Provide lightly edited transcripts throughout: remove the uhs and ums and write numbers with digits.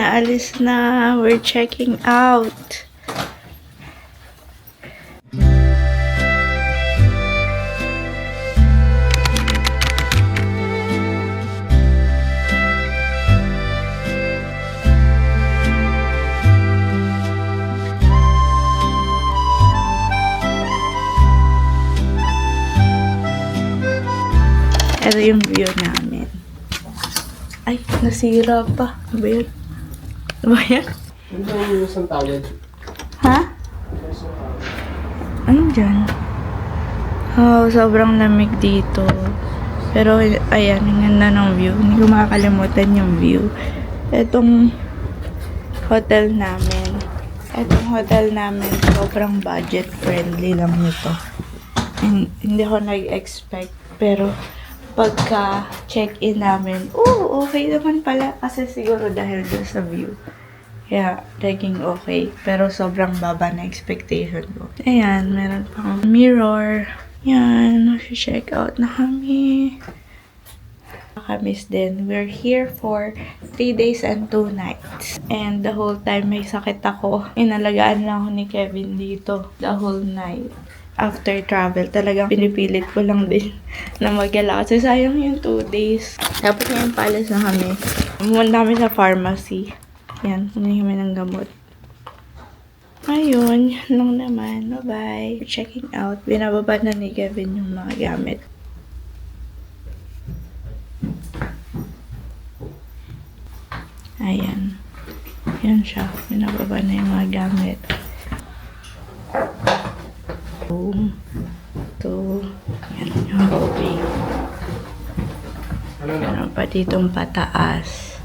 naalis na. We're checking out. Ito yung view namin. Ay, nasira pa. Ano ba yun? Ano ba yan? Ano yung isang tawad? Ha? Ano dyan? Oh, sobrang lamig dito. Pero, ayan, ang ganda ng view. Hindi ko makakalimutan yung view. Itong hotel namin. Sobrang budget friendly lang nito. Hindi ako nag-expect. Pero, pagka check-in namin, okay naman pala. Kasi siguro dahil doon sa view. Kaya, naging okay. Pero sobrang baba na expectation ko. Ayan, meron pang mirror. Yan, check out na kami. Nakamiss din. We're here for 3 days and 2 nights. And the whole time may sakit ako. Inalagaan lang ako ni Kevin dito. The whole night. After travel, talagang pinipilit ko lang din na mag-gala. Kasi sayang yung 2 days. Tapos ngayon palis na kami. Pumunta kami sa pharmacy. Yan, humingi kami ng gamot. Ayun, yan lang naman. Bye-bye. We're checking out. Binababa na ni Kevin yung mga gamit. Ayan. Yan siya. Binababa na yung mga gamit. So, yan yung lobby. Meron pa ditong pataas.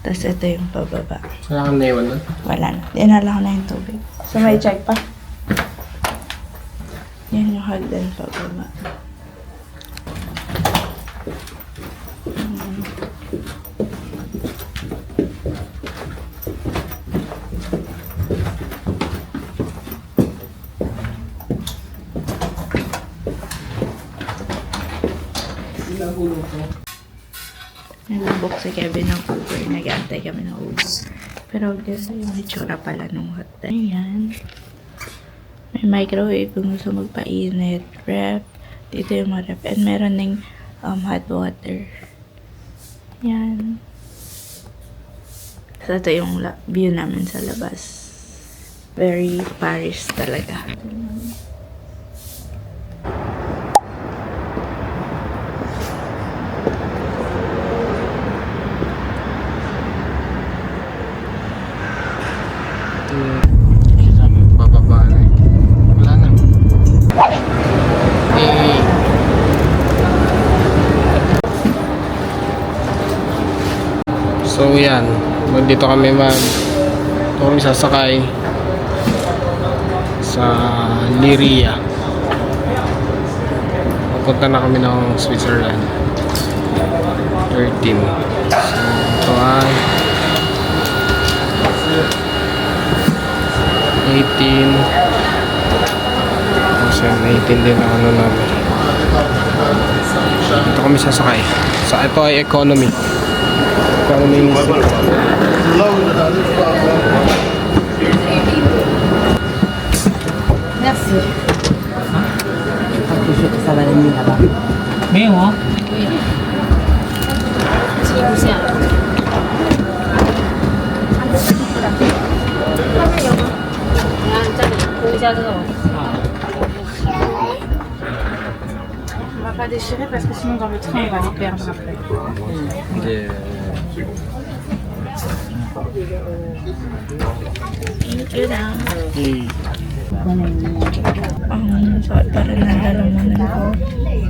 Tapos ito yung pababa. Wala kang naiwan nun? Wala na. Dinala ko na yung tubig. So, may check pa. Yan yung hagdan pababa. Nag-book si Kevin ng Uber. Nag-aantay kami ng Uber. Pero guys, yung itsura pala ng hotel. Ayan. May microwave kung gusto magpainit. Ref. Dito yung mga ref. And meron ng hot water. Ayan. So, ito yung view namin sa labas. Very Paris talaga. Bababa na eh. Wala na. So yan. Dito kami dito kami sasakay sa Liria. Papunta na kami ng Switzerland. 13. So ito ay 18. Kasi 18 din ang ano namin. Dito kami sasakay. Ito ay economy. Economy. Merci. Ça va aller mieux là-bas. Mais moi, Oui. C'est poussé. On va pas déchirer parce que sinon dans le train on va les perdre après. Thank you na. So, para nalala mo na ako.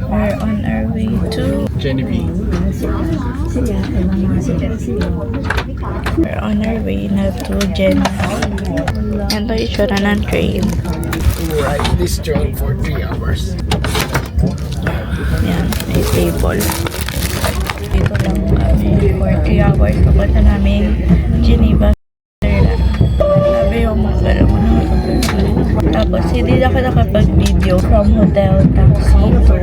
We're on our way to Genevieve. We're on our way na to Gen. Yan to itsura ng train. Ride this train for 3 hours. Yan, may table. Dito lang kami for 3 hours. Papunta namin Geneva, Switzerland. Sabi yung magkala mo na. Tapos, hindi na ako nakapag-video from hotel taxi to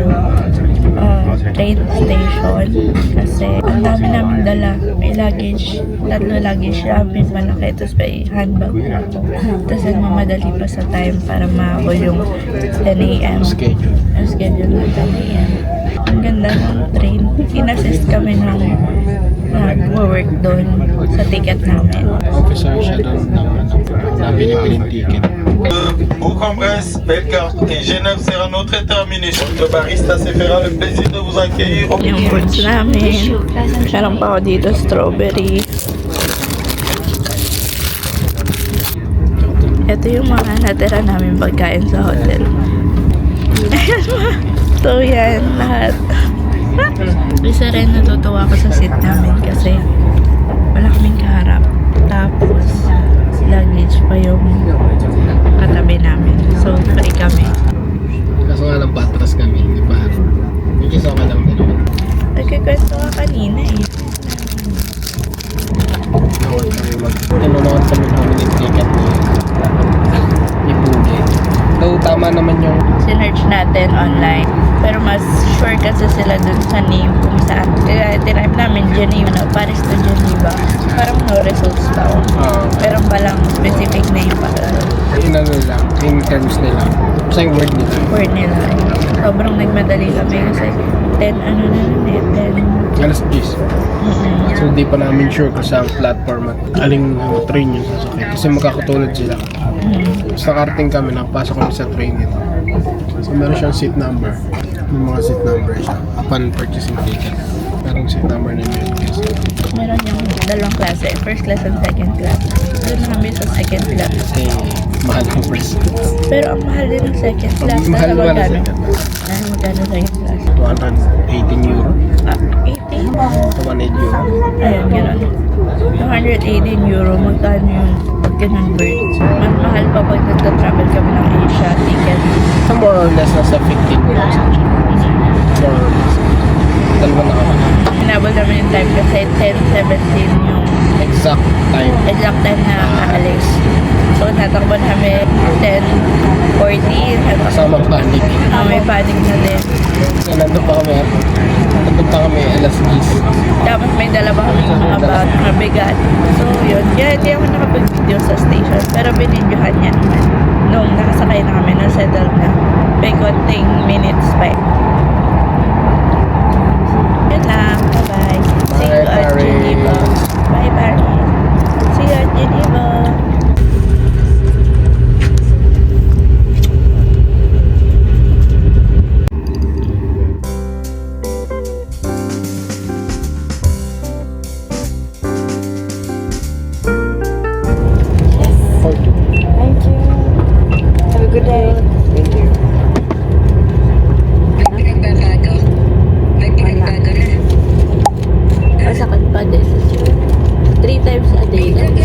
train station kasi ang dami namin dala. May luggage, 3 luggage namin malaki, tapos may handbag na ako. Tapos nagmamadali pa sa time para mahabol yung 10 a.m. Schedule. Ang schedule ng 10 a.m. Ang ganda ng train. Inassist kami ng nag-work doon sa ticket namin. Officer siya doon na binibiling ticket. Bourg-en-Bresse, Bellegarde et Genève Serrano très terminé. Le barista se fera le plaisir de vous accueillir. Yung foods namin. Meron pa ako dito, strawberry. Ito yung mga natira namin pagkain sa hotel. So yan, lahat. Isa rin natutuwa ako sa seat namin kasi wala kaming kaharap. Tapos, luggage pa yung katabi namin. So, free kami. Kaso nga lang patras kami, di ba? Yung isa ka lang din naman. Nagkikwento ka kanina eh. Tinunawan sa mga minute ticket ni Pugi. Though tama naman yung Sinearch natin online. Pero mas sure kasi sila dun sa name kung saan. Kaya tinaype namin Geneva, Paris to Geneva. Parang no results daw. Pero palang specific name para doon. inano nila, in terms nila. Basta yung word nila. Word nila. Sobrang nagmadali kami kasi 10 ano na nun eh, 10. Alas 10. So di pa namin sure kung saan platform at aling train yung sasakay. Kasi magkakatulad sila. Sa karting kami, nakapasok kami sa train nito. So meron siyang seat number. May mga seat number siya upon purchasing ticket. Merong seat number na yun. Meron yung dalawang klase, first class and second class. Doon na kami sa second class. Kasi mahal ang first. Pero ang mahal din ng second class. Mahal Nasa naman ang magkano? second class. Nasa magkano second class? 218 euro. 80? 108 euro. Ayun, gano'n. 218 euro, magkano yung pag-convert? Mas mahal pa pag nagta-travel kami ng Asia ticket. So more or less nasa 15 euros. More or less. Dalawa na kami. Hinabol namin yung time kasi 10:17 yung Exact time. exact time na aalis. So, natakbo namin 10:40. Kasama panic. May panic na din. So, nandun pa kami alas 10. Tapos may dala pa kami mga bag, mga bigat. So, yun. Kaya hindi ako nakapag-video sa station. Pero binidyohan niya naman. Nung nakasakay na kami, na-settle na. May konting minutes pa. Yun lang. Bye-bye. See you at Paris. Geneva. Bye, Paris. See you at Geneva. Thank you. Have a good day. Thank you. Masakit pa din. 3 times a day lang.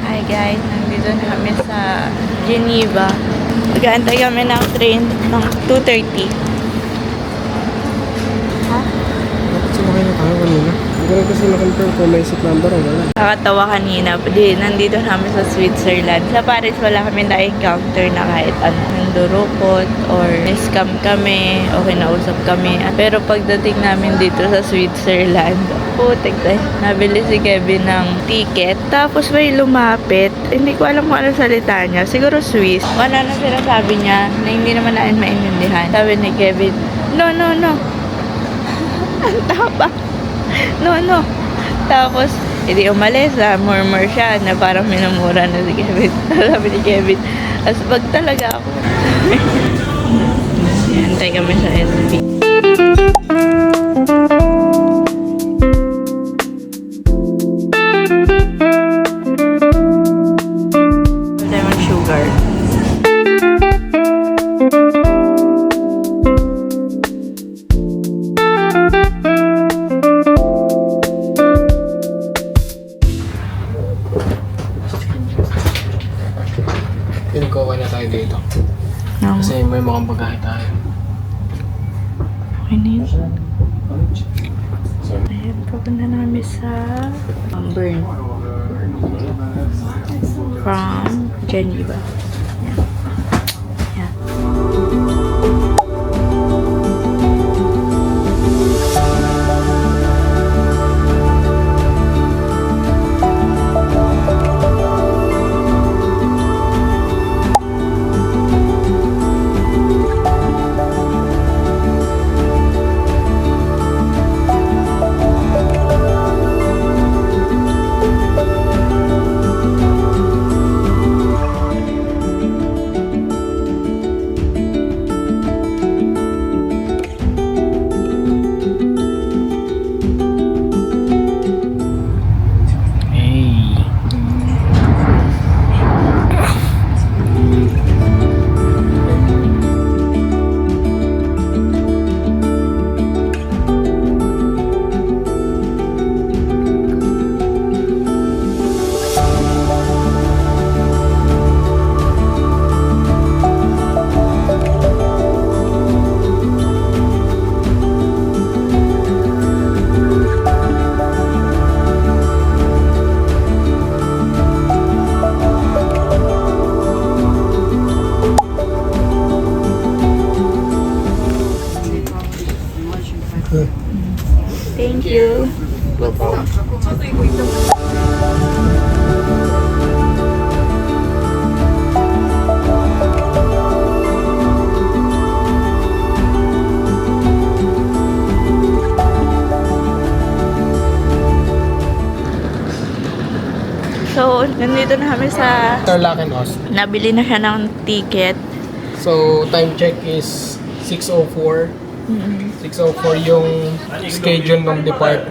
Hi guys, nandito na kami sa Geneva. Mag-aantay kami ng train ng 2:30. ko rin kasi na-confirm kung may seat number o wala. Nakakatawa kanina, nandito namin sa Switzerland. Sa Paris, wala kami na-encounter na kahit nandurukot or scam kami o kinausap kami. Pero pagdating namin dito sa Switzerland, putik tayo. Nabili si Kevin ng ticket. Tapos may lumapit. Hindi ko alam kung ano salita niya. Siguro Swiss. Ano na sinasabi niya na hindi naman namin maintindihan. Sabi ni Kevin, no. Ang tapa. No. Tapos, hindi umalis murmur siya na parang minamura na si Kevin. Sabi ni Kevin, asbag talaga ako. Hintay kami sa SB. Lemon sugar. Pinagkawa na tayo dito. No. Kasi may mga bagahe tayo. Okay na yun. Ayan, papunta namin sa Bern. From Geneva. Yan. Hey. Thank you. So, nandito na kami sa... Interlaken Ost. Nabili na siya ng ticket. So, time check is 6:04. 6:04 yung schedule ng depart.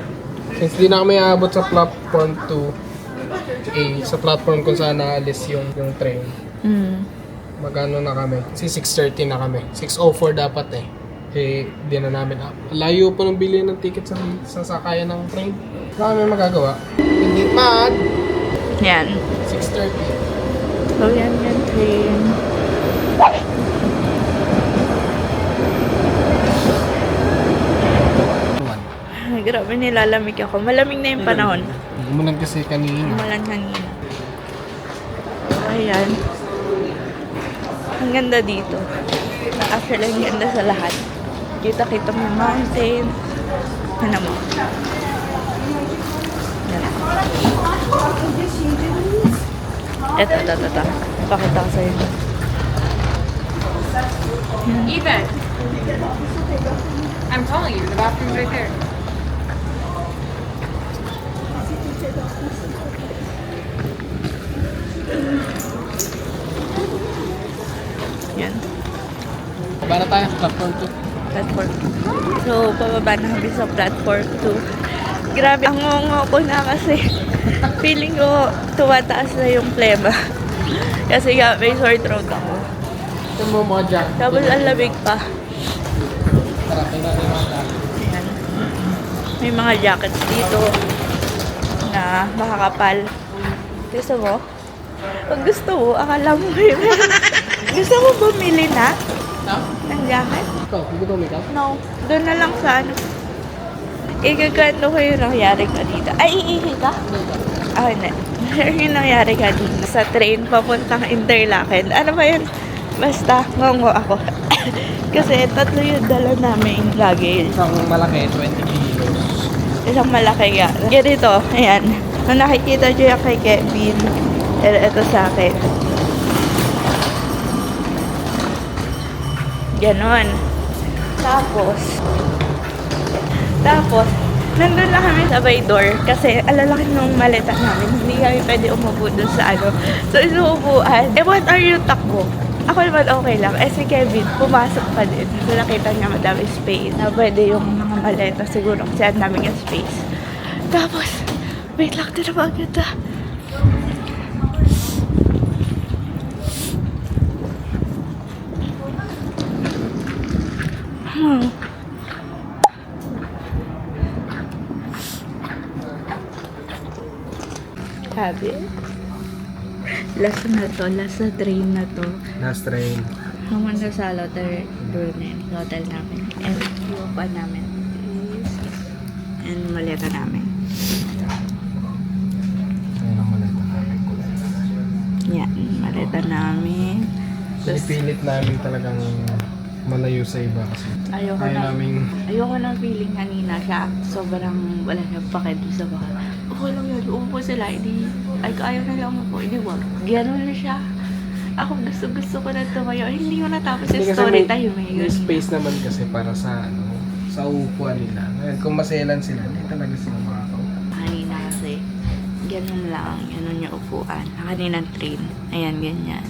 Since di na kami aabot sa platform 2A, sa platform kung saan naalis yung train. Magano na kami? Kasi 6:30 na kami. 6:04 dapat eh. Eh, di na namin layo pa ng bilhin ng ticket sa sakayan ng train. Wala kami magagawa. Hindi mad! Yan. 6:30. So, yan train. Ay, grabe, nilalamig ako. Malamig na yung panahon. Umulan kasi kanina. Umulan kanina. Ayan. Ang ganda dito. Actually, ang ganda sa lahat. Kita-kita mo yung mountain. Ano mo? Yan. Ito. Pakita ko sa'yo. Ethan! I'm calling you. The bathroom's right there. Yan. Baba na tayo, platform 2. Platform. So, pababa na kami sa platform 2. Grabe, ang ngongo ko na kasi feeling ko tumataas na yung plema. Kasi nga, may sore throat ako. Ito mo mga jack. Tapos ang lamig pa. Tara, tingnan natin mga jack. Ayan. May mga jackets dito na makakapal. Gusto mo? Pag gusto mo, akala mo yun. Gusto mo bumili na Ha? ng jacket? Ikaw, hindi ko make up? No. Doon na lang sa ano. Ikagano ko yung nangyari kanina. Ay, iihi ka? Ah, hindi. Yung nangyari kanina. Sa train, papuntang Interlaken. Ano ba yun? Basta, ngongo ako. Kasi tatlo yung dala namin luggage. Isang malaki, 20 kilos. Isang malaki nga. Ganito, ayan. Kung nakikita nyo yung kay Kevin, ito sa akin. Ganon. Tapos, nandun lang kami sa bay door kasi alalaki nung maleta namin. Hindi kami pwede umupo dun sa ano. So, inuupuan. What are you takbo? Ako naman okay lang. Si Kevin, pumasok pa din. So, nakita niya madami space. Na pwede yung mga maleta. Siguro kasi ang dami yung space. Tapos, wait lang, tinabagan na. Sabi, last na train na to. Last train. Pumunta sa Lothar Brunnen, hotel namin. And yung pa namin is, and maleta namin. Ayun ang maleta namin. Yan, maleta namin. Pinipilit namin talagang malayo sa iba kasi Ayoko na feeling kanina siya. Sobrang wala na pakit sa baka. Okay lang yun, umupo sila, ayaw na lang umupo, wag. Gano'n na siya. Ako gusto ko na tumayo. Hindi ko natapos yung story tayo. May space naman kasi para sa sa upuan nila. Ngayon, kung maselan sila, hindi talaga sila makakaupo. Kanina kasi, ganun lang, ganun yung upuan. Kaninang train, ayan, ganyan.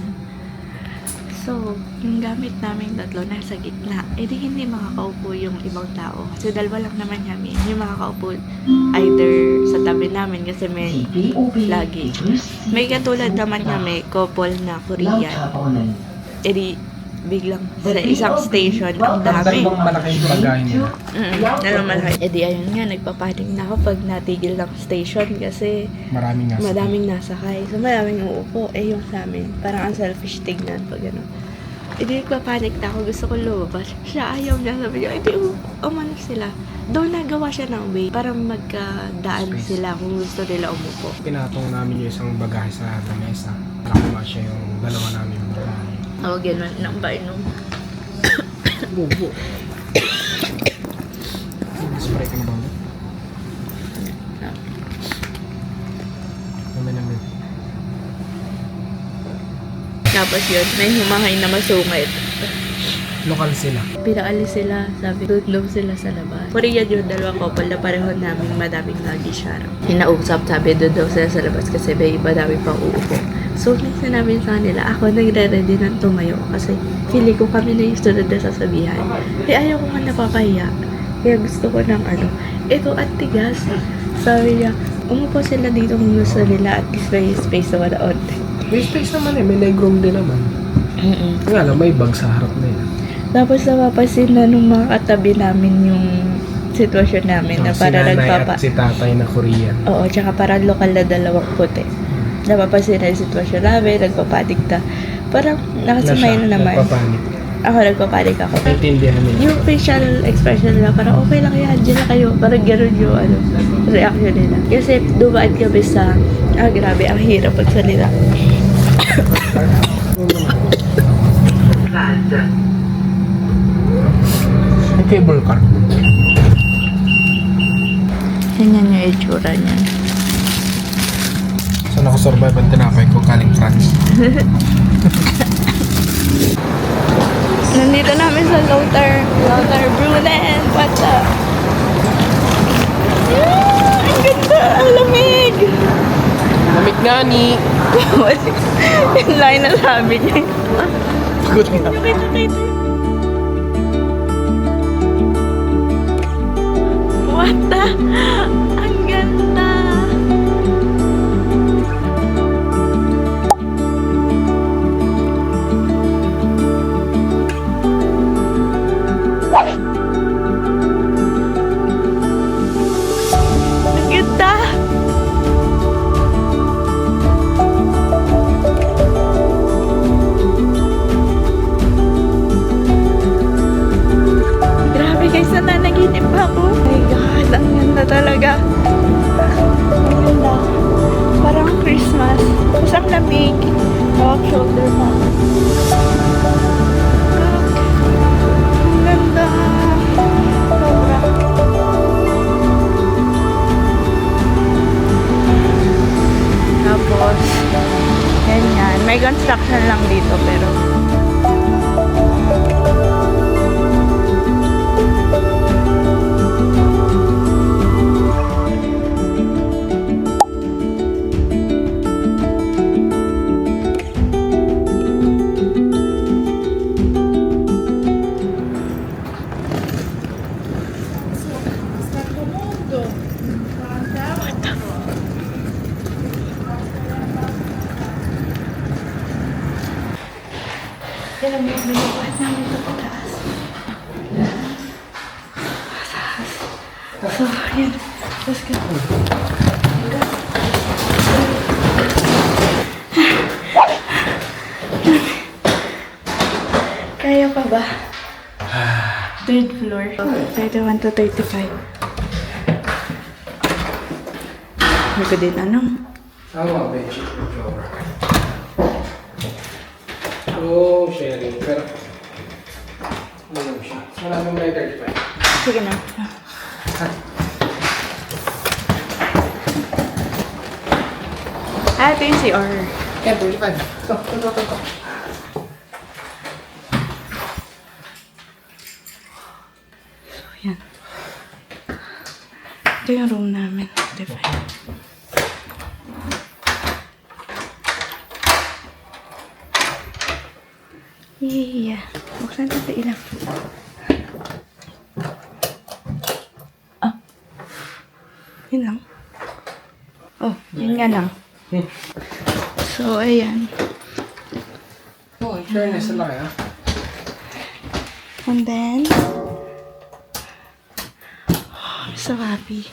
So, yung gamit namin tatlo nasa gitna, di hindi makakaupo yung ibang tao. Kasi dalawa lang naman kami, yung makakaupo either sa tabi namin kasi may luggage. May katulad naman kami, couple na Korean. Di biglang sa isang station, ang dami. Dalawang malaking bagahe nila. Dalawang malaki. Di ayun nga, nagpapanik na ako pag natigil ng station kasi madaming nasakay. So, maraming uupo. Yung sa amin, parang ang selfish tignan pag ano. Nagpapanik na ako. Gusto ko lumabas. Siya ayaw niya. Sabi niya, umano sila. Doon nagawa siya ng way para magkadaan sila kung gusto nila umupo. Pinatong namin yung isang bagahe sa lamesa. Nakakuha siya yung dalawa namin bagahe. Oo, gano'n. Nang ba nung Bubo. Spray ka na ba ulit? Naman. Tapos yun, may humahay na masungit. Lokal sila. Pinaalis sila, sabi, doon sila sa labas. Korean yung dalawang couple na pareho namin madaming luggage siya. Hinausap, sabi, doon daw sila sa labas kasi may madami pang uupo. So, sinabi sa kanila, ako nagre-ready ng tumayo kasi feeling ko kami na yung sunod na sasabihan. Ayaw ko nga napapahiya. Kaya gusto ko ng ito at tigas. Sabi niya, umupo sila dito kung gusto nila at least may space naman na onte. May space naman may legroom din naman. Nga lang, may bag sa harap na yan. Tapos napapasin na nung mga katabi namin yung sitwasyon namin na para si nanay nagpapa... at si tatay na Korean. Oo, tsaka para lokal na dalawang puti. Napapasin na yung sitwasyon namin, nagpapanik na. Parang nakasamay na naman. Nagpapanik. Ako nagpapanik ako. Naintindihan nila. Yung facial expression nila, parang okay lang yan, dyan na kayo. Parang gano'n yung reaction nila. Kasi dumaan kami sa, grabe, ang hirap magsalita. May cable car. Ganyan yung itsura niya. So nakasurvive ang tinapay ko galing France. Nandito namin sa Lothar Brunnen. What's up? Ang ganda! Ang lamig! Lamig nga ni. Yung line na sabi niya. Pagod nga. Kita. What the? Ang ganda! Ang ganda! Grabe guys, nananaginip ako. Oh my God, ang lamig. Hawak shoulder pa. Ang ganda. Sobra. Tapos, ganyan. May construction lang dito pero yan ang mga binubuhat namin sa pataas. So, yan. Let's go. Kaya pa ba? Third floor. 31 to 35. Hindi ko din ano. Tama, bench. Oo, sharing. Pero, ano lang siya? Maraming may 35. Sige na. Ito yung CR. Kaya 35. Ito. Yan. Ito yung room namin. Diba? Yeah. Buksan natin ilaw. Ah. Yun lang. Oh, yun nga lang. So, ayan. Oh, in fairness, ang laki ah. And then, oh, I'm so happy.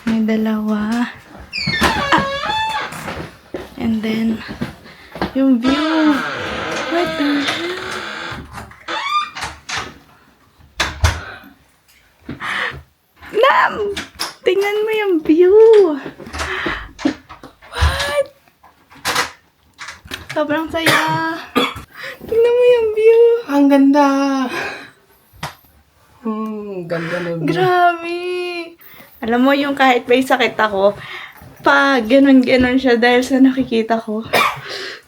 May dalawa. Ah! And then, yung view. What the hell? Nam! Tingnan mo yung view. What? Sobrang saya. Tingnan mo yung view. Ang ganda! Ganda na view. Grabe! Alam mo yung kahit may sakit ako, pa ganun-ganun siya dahil sa nakikita ko.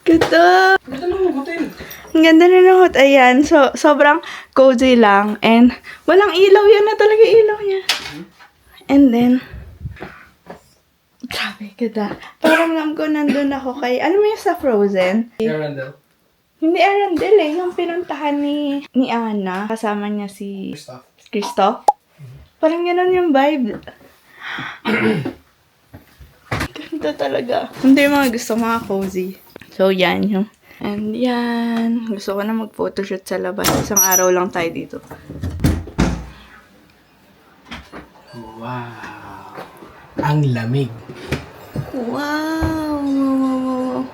Ganda! Ganda ng hotel. Ang ganda na ng hot. Ayan. So, sobrang cozy lang. And, walang ilaw. Yan na talaga ilaw niya. And then, grabe, ganda. Parang alam ko nandun ako kay, alam mo yung sa Frozen? Arundel. Hindi Arundel eh. Yung pinuntahan ni Anna. Kasama niya si Stuff. Kristoff. Parang ganun yung vibe. Ganda talaga. Hindi yung mga gusto, mga cozy. So, yan yung. And yan. Gusto ko na mag-photoshoot sa labas. Isang araw lang tayo dito. Wow! Ang lamig. Wow! Wow!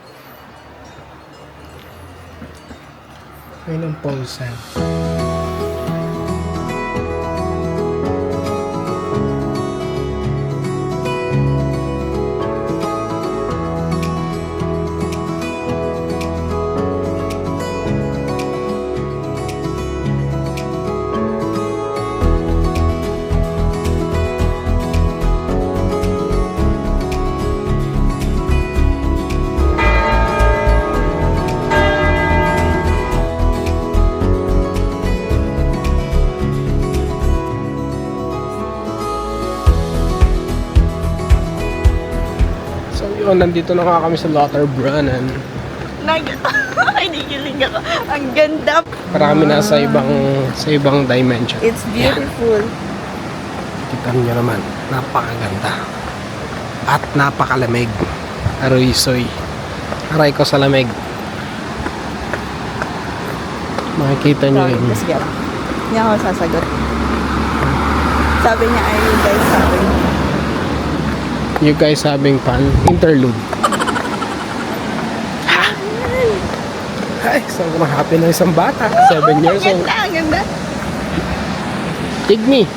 Ayun ang pausan. So, nandito na nga kami sa Lauterbrunnen. Kinikilig ako. Ang ganda. Para kami nasa ibang dimension. It's beautiful. Kita niyo naman, napakaganda. At napakalamig. Aroy-soy. Aray ko sa lamig. Makikita niyo yun. Sige lang. Hindi ako sasagot. Sabi niya, ay you guys sabi. You guys having fun? Interlude. Ay, sobrang happy na isang bata. 7 years old. Ganda, ang ganda. Dig me.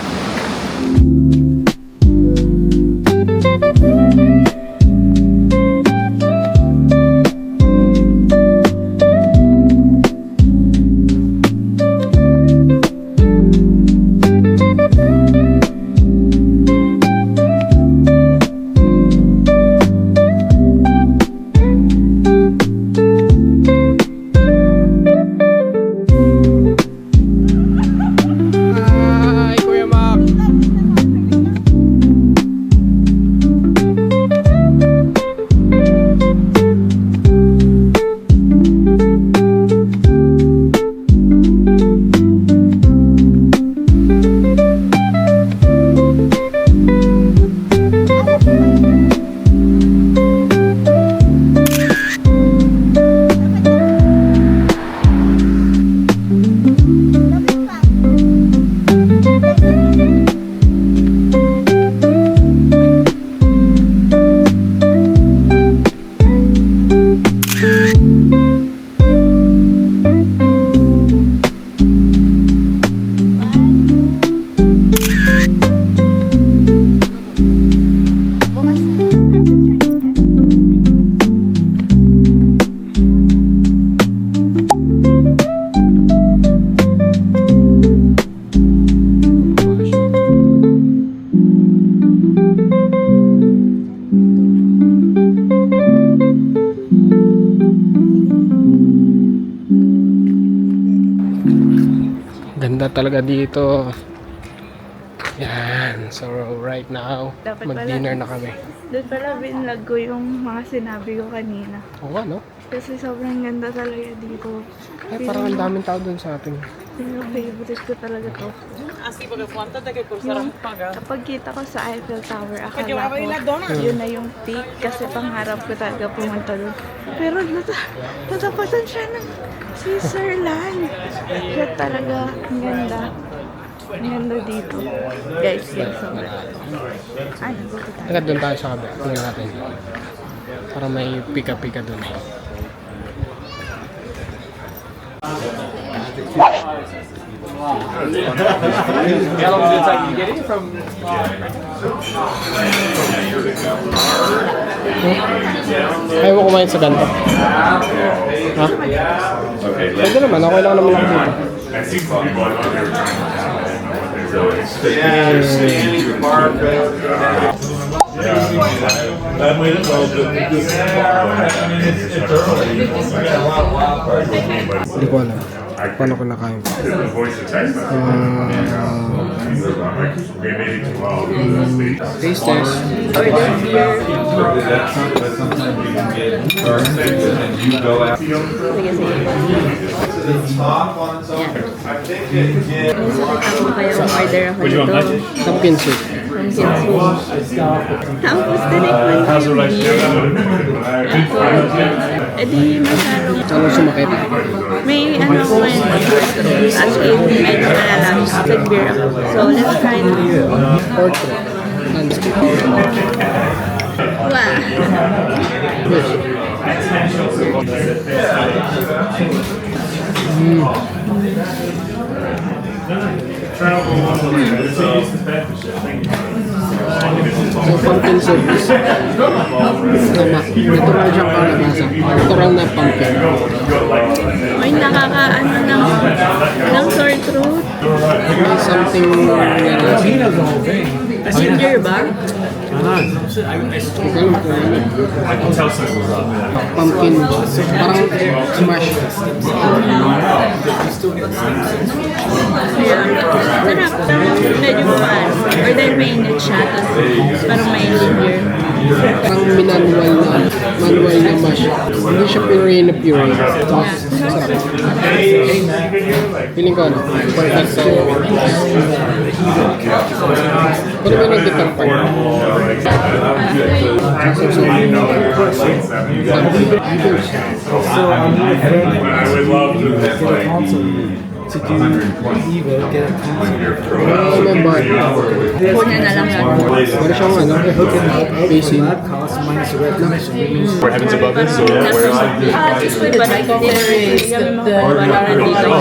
Ganda talaga dito. Yan. So right now, Dapat mag-dinner na kami. Doon pala binlag ko yung mga sinabi ko kanina. Oo nga, no? Kasi sobrang ganda talaga dito. Ay, parang ang daming tao dun sa atin. Yung favorite ko talaga to. Yung kapag kita ko sa Eiffel Tower, akala ko yun na yung peak kasi pangarap ko talaga pumunta doon. Pero natapatan siya ng Switzerland. Kaya talaga, ang ganda. Ang ganda dito. Guys, sobrang. Ay, nagutot tayo. Agad dun tayo sa kabila. Tingnan natin. Para may pika-pika dun. Ayaw mo kumain sa ganito. Ha? Pwede naman. Okay lang naman ako dito. Hindi ko alam. Paano ko nakain? Taste test. Kaya order ako nito. Pumpkin soup. Tapos tinikman ko yung beer. E di masyadong Ano sumakit? may ano ko yun. As in, medyo malalaman. Nag-beer ako. So, let's try it. Pork chop. Non-stick. Wow! So, pumpkin soup is tama. Natural siyang kalabasa. Natural na pumpkin. Ay, nakakaano ng sore throat. May something Ginger ba? pumpkin. Parang smash. Kaya, sarap. Medyo maano. Or then mainit siya. Tapos parang may ginger. Parang manual na mash. Hindi siya puree na puree. Sarap. Feeling ko ano? Perfecto. Pero may nag-guitar part. Kuna na lang yan. Meron siyang ano? Basin. For heavens above us, so where is it? Uy, parang hindi kami makakuha dito.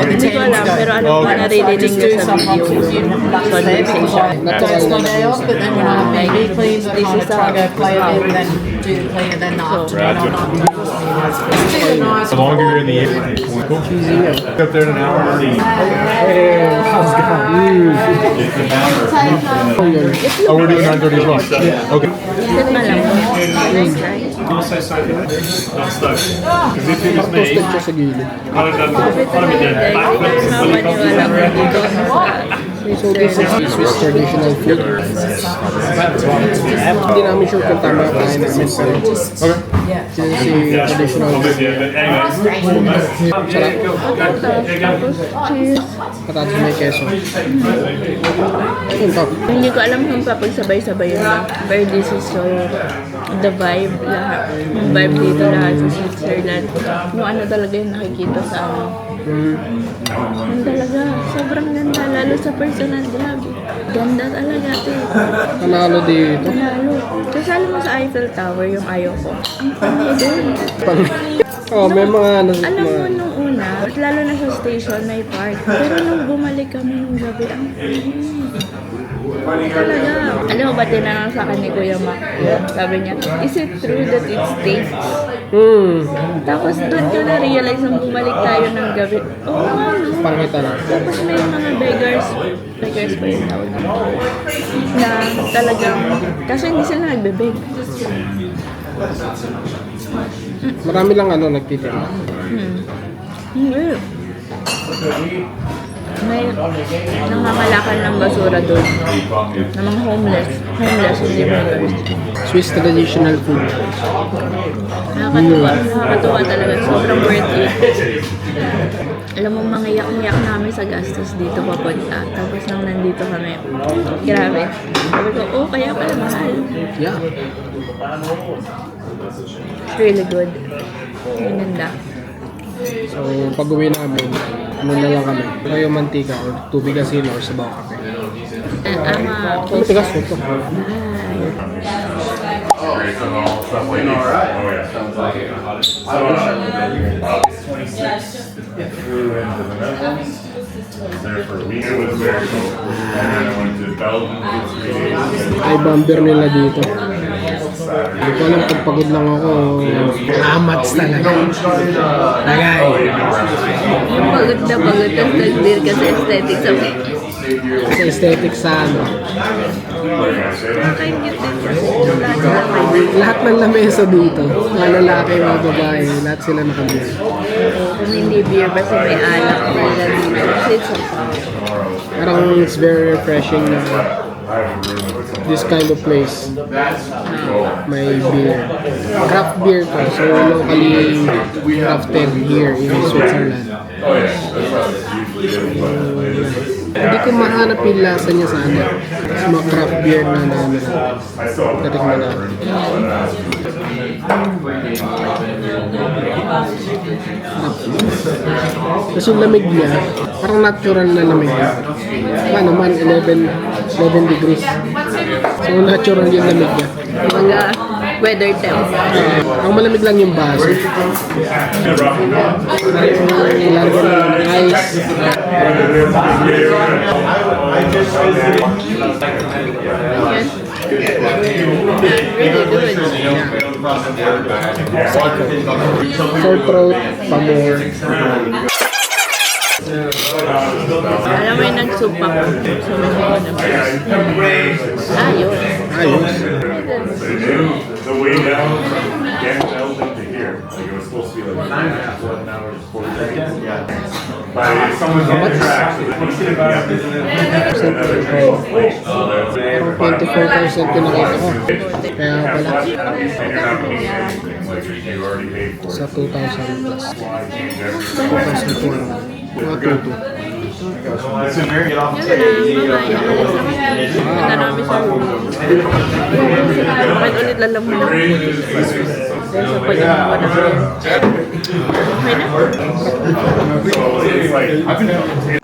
Hindi ko alam, pero alam ko naririnig niya sa video yung conversation. Natural na else, but then when I have baby cleans, I kind of try to go play a bit and then do the clean and then the afternoon I'll not do It's super nice. The longer you're in the evening, up there in an hour. Oh, we're doing 9:30 as well. Okay. Isip malam. Nice, right? toasted siya sa gilid. Sabi talaga, guys, hindi kayo mapaniwala ko dito sa So this is Swiss traditional food. Hindi namin sure kung tama yung kain namin. Pero Okay. kasi traditional food. Sarap. tapos cheese. Patatas may keso. Yun pa. Hindi ko alam kung papagsabay-sabay yun lang. But this is so, the vibe lahat. Yung vibe dito lahat sa Switzerland. Yung ano talaga yung nakikita sa ano. Yung talaga, sobrang ganda. Lalo sa personal, grabe. Ganda talaga ito. Panalo dito. Lalo. Kasali mo sa Eiffel Tower yung ayaw ko. Ang panay din. Oh, may mga ano. Alam mo nung una, lalo na sa station may park. Pero nung bumalik kami nung gabi, ang talaga. Alam mo ba tinanong sa akin ni Kuya Mac? Sabi niya, is it true that it stinks? Tapos doon ko na-realize nung bumalik tayo ng gabi. Oo nga, no? Pangita na. Tapos may mga beggars ba yung tawag nila? Na talagang, kasi hindi sila nagbebeg. Marami lang ano nagtitinda. Hindi. may nangangalakal ng basura doon. Ng mga homeless. Homeless, hindi mo yun. Swiss traditional food. Nakakatuwa talaga. Sobrang worth it. Alam mo, mga iyak-iyak namin sa gastos dito papunta. Tapos nang nandito kami. Grabe. Sabi ko, oh, kaya pala mahal. Yeah. It's really good. Ang ganda. So, pag uwi namin, ano na lang kami? Toyo mantika or tubig asin or sabaw kape. Matigas ito. There for a week, it was very cold. And then I went to Belgium for 3 days. Ay, bumper nila dito. Hindi ko alam kung pagod lang ako. Amats talaga. Tagay. Yung pagod na nag-deal ka sa aesthetics of it. Sa aesthetic sa ano. Lahat ng lamesa dito. Mga lalaki, mga babae, lahat sila nakabili. Kung hindi beer, basta may alak talaga dito. Kasi it's Parang it's very refreshing na this kind of place. May beer. Craft beer to. So locally crafted here in Switzerland. Hindi ko mahanap yung lasa niya sana. Sa mga craft beer na namin. Katikman natin. Tapos yung lamig niya, parang natural na lamig niya. Paano man, 11 degrees. So natural yung lamig niya. mga weather temp. Ang malamig lang yung baso. Ilalagyan lang ng ice. Really good. Sore throat, pamor. Alam mo yung nag-soup ako. So, may ayos. Ayos. The way down from Ghent, Belgium to here, like it was supposed to be like 11 hours, 40 seconds. But someone's on the track, so they put it back. Another train late, so they're 24% yung nakita ko. Kaya pala, and you're not paying anything, like you already paid for sa it. 2,000 plus. Why change everything? 2,000 mga 2,200. It's a very Yun na, bye-bye. Alis na kami. Punta namin sa room. Bakit ulit lalaman ng puti? Dahil sa pag-inom ko ng beer. Okay na? So it's like,